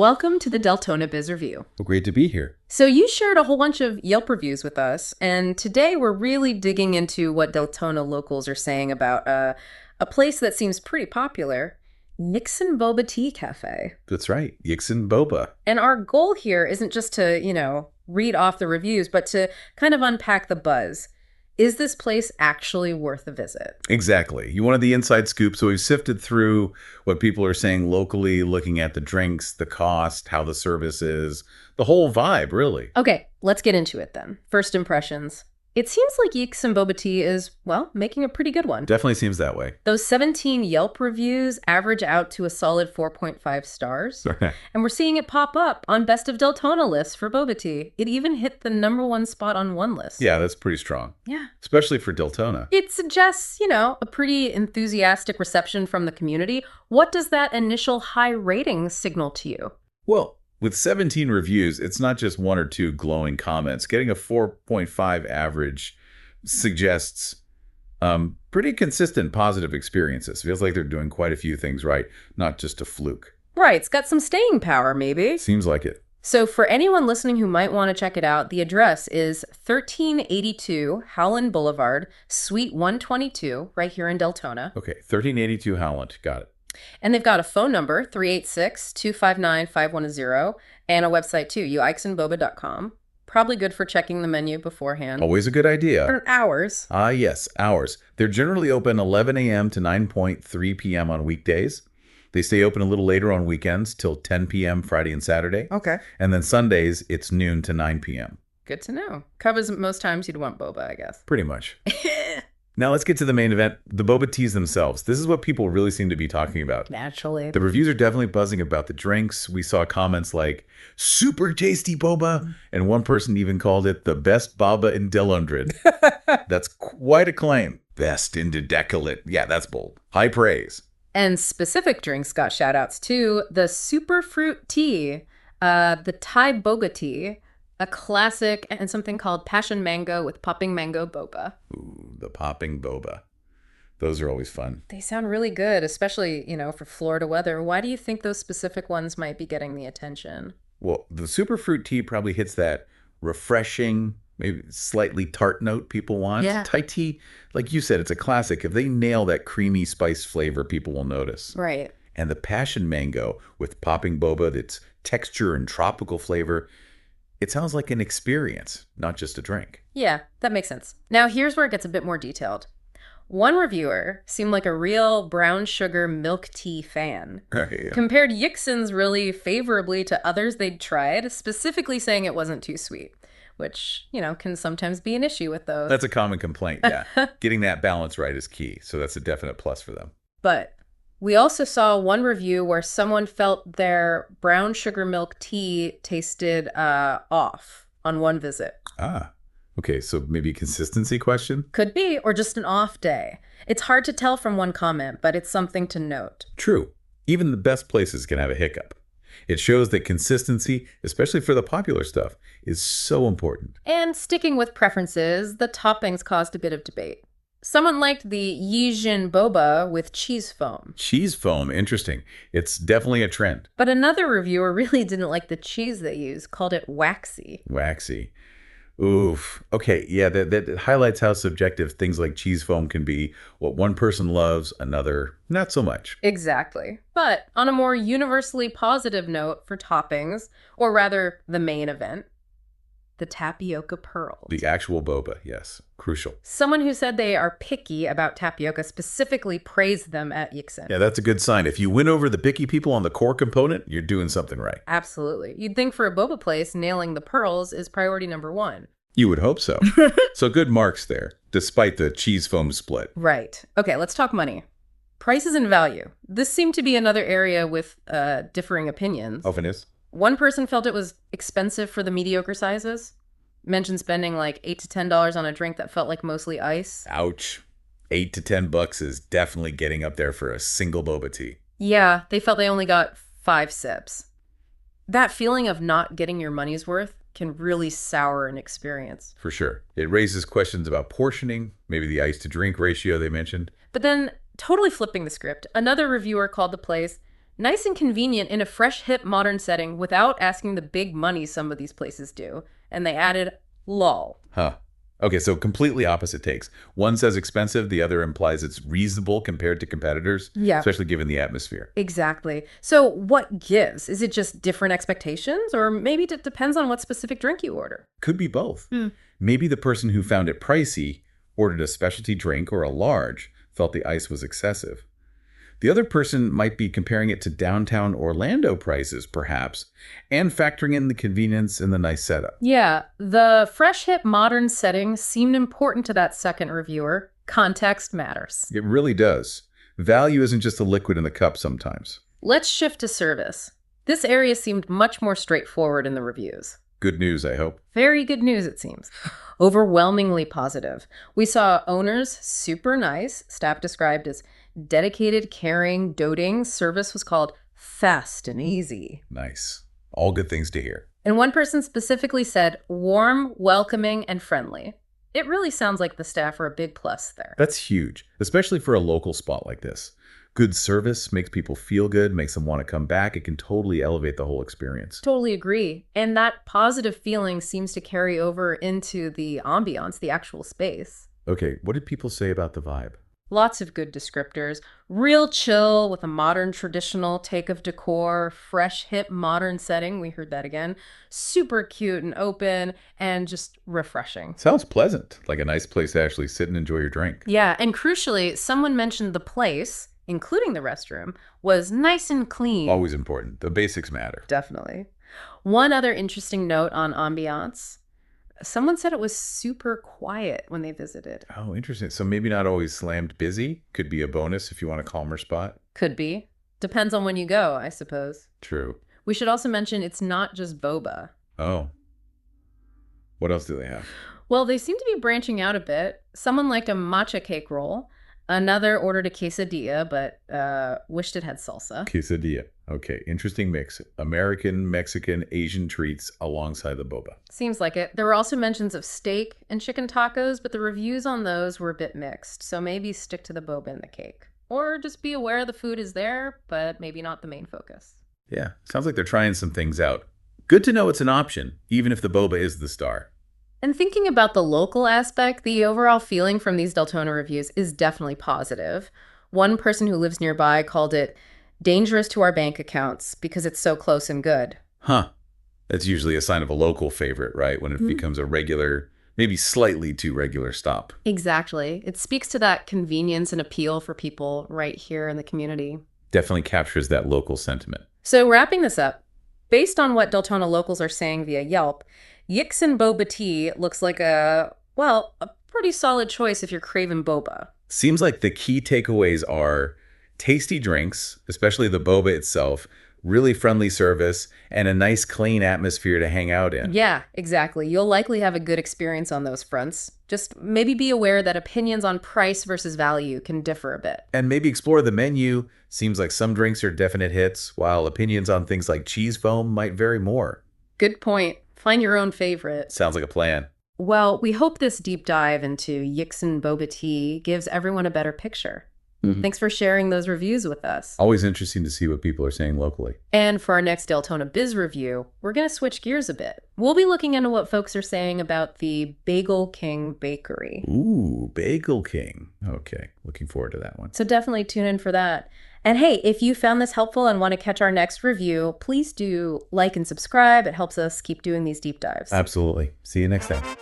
Welcome to the Deltona Biz Review. Well, great to be here. So you shared a whole bunch of Yelp reviews with us, and today we're really digging into what Deltona locals are saying about a place that seems pretty popular, Yixin Boba Tea Cafe. That's right, Yixin Boba. And our goal here isn't just to, read off the reviews, but to kind of unpack the buzz. Is this place actually worth a visit? Exactly. You wanted the inside scoop, so we've sifted through what people are saying locally, looking at the drinks, the cost, how the service is, the whole vibe, really. Okay, let's get into it then. First impressions. It seems like Yixin Boba Tea is, making a pretty good one. Definitely seems that way. Those 17 Yelp reviews average out to a solid 4.5 stars. And we're seeing it pop up on Best of Deltona lists for Boba Tea. It even hit the #1 spot on one list. Yeah, that's pretty strong. Yeah. Especially for Deltona. It suggests, a pretty enthusiastic reception from the community. What does that initial high rating signal to you? Well, with 17 reviews, it's not just one or two glowing comments. Getting a 4.5 average suggests pretty consistent positive experiences. Feels like they're doing quite a few things right, not just a fluke. Right, it's got some staying power, maybe. Seems like it. So for anyone listening who might want to check it out, the address is 1382 Howland Boulevard, Suite 122, right here in Deltona. Okay, 1382 Howland. Got it. And they've got a phone number, 386-259-5110, and a website too, yixinboba.com. Probably good for checking the menu beforehand. Always a good idea. For hours. Yes, hours. They're generally open 11 a.m. to 9:3 p.m. on weekdays. They stay open a little later on weekends till 10 p.m. Friday and Saturday. Okay. And then Sundays, it's noon to 9 p.m. Good to know. Covers most times you'd want boba, I guess. Pretty much. Now let's get to the main event, the boba teas themselves. This is what people really seem to be talking about. Naturally. The reviews are definitely buzzing about the drinks. We saw comments like, super tasty boba. And one person even called it the best boba in Delundred. That's quite a claim. Best in Dedecalit. Yeah, that's bold. High praise. And specific drinks got shout outs too. The super fruit tea, the Thai boba tea, a classic, and something called passion mango with popping mango boba. Ooh, the popping boba. Those are always fun. They sound really good, especially, for Florida weather. Why do you think those specific ones might be getting the attention? Well, the superfruit tea probably hits that refreshing, maybe slightly tart note people want. Yeah. Thai tea, like you said, it's a classic. If they nail that creamy spice flavor, people will notice. Right. And the passion mango with popping boba, that's texture and tropical flavor, it sounds like an experience, not just a drink. Yeah, that makes sense. Now, here's where it gets a bit more detailed. One reviewer seemed like a real brown sugar milk tea fan. Yeah. Compared Yixin's really favorably to others they'd tried, specifically saying it wasn't too sweet, which, can sometimes be an issue with those. That's a common complaint, yeah. Getting that balance right is key, so that's a definite plus for them. But we also saw one review where someone felt their brown sugar milk tea tasted off on one visit. Okay, so maybe a consistency question? Could be, or just an off day. It's hard to tell from one comment, but it's something to note. True. Even the best places can have a hiccup. It shows that consistency, especially for the popular stuff, is so important. And sticking with preferences, the toppings caused a bit of debate. Someone liked the Yixin boba with cheese foam. Cheese foam, interesting. It's definitely a trend. But another reviewer really didn't like the cheese they used, called it waxy. Waxy. Oof. Okay, yeah, that highlights how subjective things like cheese foam can be. What one person loves, another not so much. Exactly. But on a more universally positive note for toppings, or rather the main event, the tapioca pearls. The actual boba, yes. Crucial. Someone who said they are picky about tapioca specifically praised them at Yixin. Yeah, that's a good sign. If you win over the picky people on the core component, you're doing something right. Absolutely. You'd think for a boba place, nailing the pearls is priority #1. You would hope so. So good marks there, despite the cheese foam split. Right. Okay, let's talk money. Prices and value. This seemed to be another area with differing opinions. Often is. One person felt it was expensive for the mediocre sizes. Mentioned spending like $8 to $10 on a drink that felt like mostly ice. Ouch. $8 to $10 is definitely getting up there for a single boba tea. Yeah, they felt they only got 5 sips. That feeling of not getting your money's worth can really sour an experience. For sure. It raises questions about portioning, maybe the ice to drink ratio they mentioned. But then, totally flipping the script, another reviewer called the place Nice and convenient in a fresh, hip, modern setting without asking the big money some of these places do. And they added lol. Huh. Okay, so completely opposite takes. One says expensive, the other implies it's reasonable compared to competitors, Yeah. especially given the atmosphere. Exactly. So what gives? Is it just different expectations? Or maybe it depends on what specific drink you order? Could be both. Maybe the person who found it pricey ordered a specialty drink or a large, felt the ice was excessive. The other person might be comparing it to downtown Orlando prices, perhaps, and factoring in the convenience and the nice setup. Yeah, the fresh, hip, modern setting seemed important to that second reviewer. Context matters. It really does. Value isn't just a liquid in the cup sometimes. Let's shift to service. This area seemed much more straightforward in the reviews. Good news, I hope. Very good news, it seems. Overwhelmingly positive. We saw owners super nice, staff described as dedicated, caring, doting. Service was called fast and easy. Nice. All good things to hear. And one person specifically said warm, welcoming, and friendly. It really sounds like the staff are a big plus there. That's huge, especially for a local spot like this. Good service makes people feel good, makes them want to come back. It can totally elevate the whole experience. Totally agree. And that positive feeling seems to carry over into the ambiance, the actual space. Okay, what did people say about the vibe? Lots of good descriptors. Real chill with a modern traditional take of decor, fresh, hip, modern setting. We heard that again. Super cute and open and just refreshing. Sounds pleasant, like a nice place to actually sit and enjoy your drink. Yeah, and crucially, someone mentioned the place, including the restroom, was nice and clean. Always important. The basics matter. Definitely. One other interesting note on ambiance. Someone said it was super quiet when they visited. Oh, interesting. So maybe not always slammed busy. Could be a bonus if you want a calmer spot. Could be. Depends on when you go, I suppose. True. We should also mention it's not just boba. Oh. What else do they have? Well, they seem to be branching out a bit. Someone liked a matcha cake roll. Another ordered a quesadilla, but wished it had salsa. Quesadilla. Okay, interesting mix. American, Mexican, Asian treats alongside the boba. Seems like it. There were also mentions of steak and chicken tacos, but the reviews on those were a bit mixed. So maybe stick to the boba and the cake. Or just be aware the food is there, but maybe not the main focus. Yeah, sounds like they're trying some things out. Good to know it's an option, even if the boba is the star. And thinking about the local aspect, the overall feeling from these Deltona reviews is definitely positive. One person who lives nearby called it dangerous to our bank accounts because it's so close and good. Huh. That's usually a sign of a local favorite, right? When it becomes a regular, maybe slightly too regular stop. Exactly. It speaks to that convenience and appeal for people right here in the community. Definitely captures that local sentiment. So wrapping this up, based on what Deltona locals are saying via Yelp, Yixin boba tea looks like a pretty solid choice if you're craving boba. Seems like the key takeaways are tasty drinks, especially the boba itself, really friendly service, and a nice clean atmosphere to hang out in. Yeah, exactly. You'll likely have a good experience on those fronts. Just maybe be aware that opinions on price versus value can differ a bit. And maybe explore the menu. Seems like some drinks are definite hits, while opinions on things like cheese foam might vary more. Good point. Find your own favorite. Sounds like a plan. Well, we hope this deep dive into Yixin boba tea gives everyone a better picture. Thanks for sharing those reviews with us. Always interesting to see what people are saying locally. And for our next Deltona Biz review, we're going to switch gears a bit. We'll be looking into what folks are saying about the Bagel King Bakery. Ooh, Bagel King. Okay, looking forward to that one. So definitely tune in for that. And hey, if you found this helpful and want to catch our next review, please do like and subscribe. It helps us keep doing these deep dives. Absolutely. See you next time.